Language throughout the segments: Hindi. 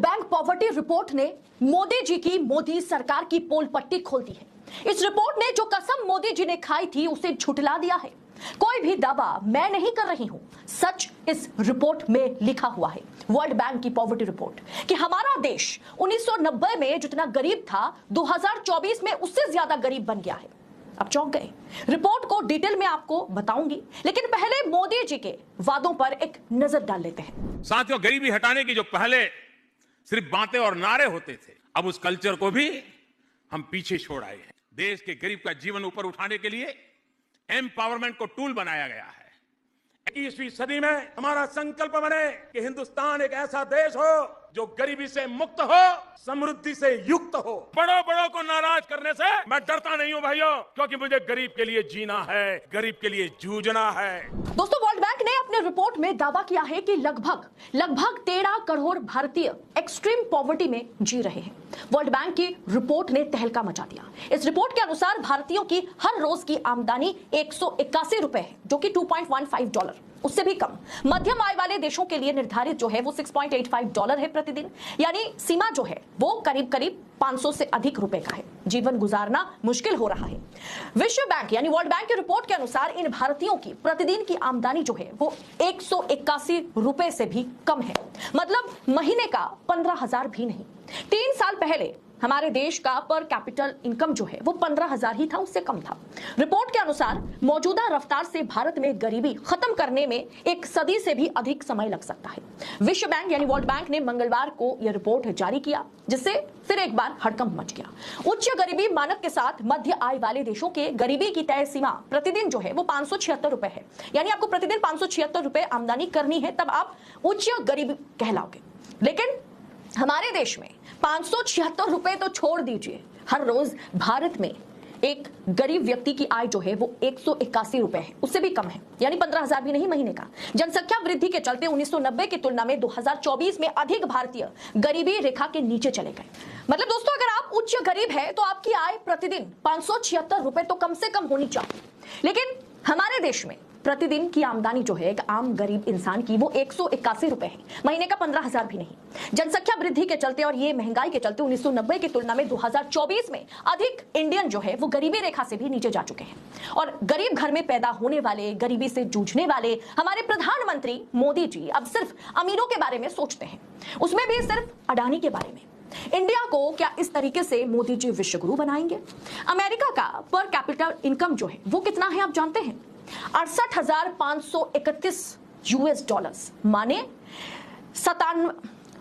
बैंक पॉवर्टी रिपोर्ट ने मोदी जी की मोदी सरकार की पोल पट्टी खोल दी है। इस रिपोर्ट ने जो कसम मोदी जी ने खाई थी उसे झुठला दिया है। कोई भी दावा मैं नहीं कर रही हूं, सच इस रिपोर्ट में लिखा हुआ है। वर्ल्ड बैंक की पॉवर्टी रिपोर्ट कि हमारा देश 1990 में जितना गरीब था 2024 में उससे ज्यादा गरीब बन गया है। अब चौंक गए। रिपोर्ट को डिटेल में आपको बताऊंगी, लेकिन पहले मोदी जी के वादों पर एक नजर डाल लेते हैं। साथियों, गरीबी हटाने की जो पहले सिर्फ बातें और नारे होते थे, अब उस कल्चर को भी हम पीछे छोड़ आए हैं। देश के गरीब का जीवन ऊपर उठाने के लिए एम्पावरमेंट को टूल बनाया गया है। 21वीं सदी में हमारा संकल्प बने कि हिंदुस्तान एक ऐसा देश हो जो गरीबी से मुक्त हो, समृद्धि से युक्त हो। बड़ों बड़ों को नाराज करने से मैं डरता नहीं हूं भाइयों, क्योंकि मुझे गरीब के लिए जीना है, गरीब के लिए जूझना है। दोस्तों, वर्ल्ड बैंक ने अपने रिपोर्ट में दावा किया है कि लगभग 13 करोड़ भारतीय एक्सट्रीम पॉवर्टी में जी रहे हैं। वर्ल्ड बैंक की रिपोर्ट ने तहलका मचा दिया। इस रिपोर्ट के अनुसार भारतीयों की हर रोज की आमदनी 181 रुपए है, जो कि $2.15, उससे भी कम। मध्यम आय वाले देशों के लिए निर्धारित जो है वो $6.85 है प्रतिदिन, यानी सीमा जो है वो करीब 500 से अधिक रुपए का है। जीवन गुजारना मुश्किल हो रहा है। विश्व बैंक यानी वर्ल्ड बैंक की रिपोर्ट के अनुसार इन भारतीयों की प्रतिदिन की आमदनी जो है वो 181 रुपए से भी कम है, मतलब महीने का 15,000 भी नहीं। 3 साल पहले हमारे देश का पर कैपिटल इनकम जो है वो 15,000 ही था, उससे कम था। रिपोर्ट के अनुसार मौजूदा रफ्तार से भारत में गरीबी खत्म करने में 1 सदी से भी अधिक समय लग सकता है। विश्व बैंक यानी वर्ल्ड बैंक ने मंगलवार को यह रिपोर्ट जारी किया, जिससे फिर एक बार हड़कंप मच गया। उच्च गरीबी मानक के साथ मध्य आय वाले देशों के गरीबी की तय सीमा प्रतिदिन जो है वो 576 रुपए है, यानी आपको प्रतिदिन 576 रुपए आमदनी करनी है, तब आप उच्च गरीबी कहलाओगे। लेकिन हमारे देश में 576 रुपए तो छोड़ दीजिए, हर रोज भारत में एक गरीब व्यक्ति की आय जो है वो 181 रुपए है, उससे भी कम है, यानी 15,000 भी नहीं महीने का। जनसंख्या वृद्धि के चलते 1990 की तुलना में 2024 में अधिक भारतीय गरीबी रेखा के नीचे चले गए। मतलब दोस्तों, अगर आप उच्च गरीब है तो आपकी आय प्रतिदिन 576 रुपए तो कम से कम होनी चाहिए। लेकिन हमारे देश में प्रतिदिन की आमदनी जो है एक आम गरीब इंसान की वो 181 रुपए है, महीने का 15,000 भी नहीं। जनसंख्या वृद्धि के चलते और ये महंगाई के चलते 1990 की तुलना में 2024 में अधिक इंडियन जो है वो गरीबी रेखा से भी नीचे जा चुके हैं। और गरीब घर में पैदा होने वाले, गरीबी से जूझने वाले हमारे प्रधानमंत्री मोदी जी अब सिर्फ अमीरों के बारे में सोचते हैं, उसमें भी सिर्फ अडानी के बारे में। इंडिया को क्या इस तरीके से मोदी जी विश्व गुरु बनाएंगे? अमेरिका का पर कैपिटल इनकम जो है वो कितना है आप जानते हैं? 68,531 US डॉलर्स, माने 57,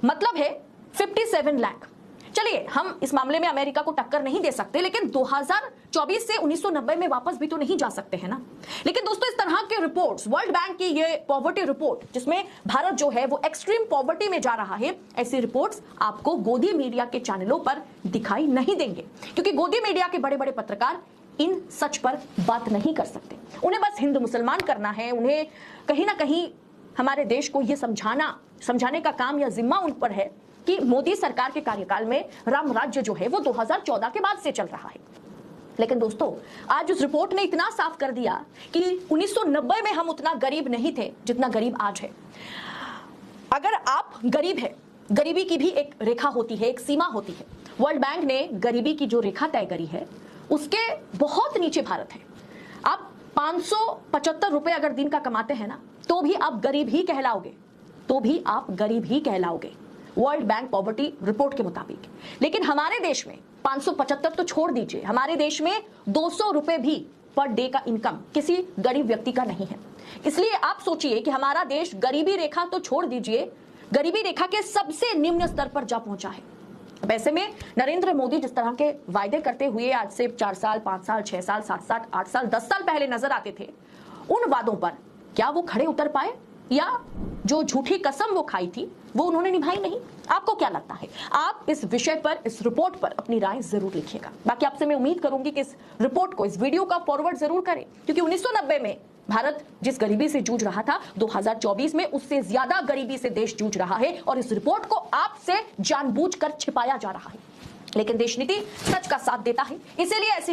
मतलब है 57 लाख। चलिए, हम इस मामले में अमेरिका को टक्कर नहीं दे सकते, लेकिन 2024 से 1990 में वापस भी तो नहीं जा सकते हैं ना। लेकिन दोस्तों, इस तरह के रिपोर्ट्स, वर्ल्ड बैंक की ये पॉवर्टी रिपोर्ट जिसमें भारत जो है वो एक्सट्रीम पॉवर्टी में जा रहा है, ऐसी रिपोर्ट्स आपको गोदी मीडिया के चैनलों पर दिखाई नहीं देंगे, क्योंकि गोदी मीडिया के बड़े बड़े पत्रकार इन सच पर बात नहीं कर सकते। उन्हें बस हिंदू मुसलमान करना है, उन्हें कहीं ना कहीं हमारे देश को यह समझाने का काम या जिम्मा उन पर है कि मोदी सरकार के कार्यकाल में राम राज्य जो है वो 2014 के बाद से चल रहा है। लेकिन दोस्तों, आज उस रिपोर्ट ने इतना साफ कर दिया कि 1990 में हम उतना गरीब नहीं थे जितना गरीब आज है। अगर आप गरीब है, गरीबी की भी एक रेखा होती है, एक सीमा होती है। वर्ल्ड बैंक ने गरीबी की जो रेखा तय करी है उसके बहुत नीचे भारत है। आप 575 रुपए अगर दिन का कमाते हैं ना, तो भी आप गरीब ही कहलाओगे, वर्ल्ड बैंक पॉवर्टी रिपोर्ट के मुताबिक। लेकिन हमारे देश में 575 तो छोड़ दीजिए, हमारे देश में 200 रुपए भी पर डे का इनकम किसी गरीब व्यक्ति का नहीं है। इसलिए आप सोचिए कि हमारा देश गरीबी रेखा तो छोड़ दीजिए, गरीबी रेखा के सबसे निम्न स्तर पर जा पहुंचा है। वैसे में नरेंद्र मोदी जिस तरह के वायदे करते हुए आज से 4 साल, 5 साल, 6 साल, 7 साल, 8 साल, 10 साल पहले नजर आते थे, उन वादों पर क्या वो खड़े उतर पाए, या जो झूठी कसम वो खाई थी वो उन्होंने निभाई नहीं? आपको क्या लगता है? आप इस विषय पर, इस रिपोर्ट पर अपनी राय जरूर लिखिएगा। बाकी आपसे मैं उम्मीद करूंगी कि इस रिपोर्ट को, इस वीडियो का फॉरवर्ड जरूर करें, क्योंकि 1990 में भारत जिस गरीबी से जूझ रहा था, 2024 में उससे ज्यादा गरीबी से देश जूझ रहा है, और इस रिपोर्ट को आपसे जानबूझकर छिपाया जा रहा है। लेकिन देश नीति सच का साथ देता है, इसीलिए ऐसी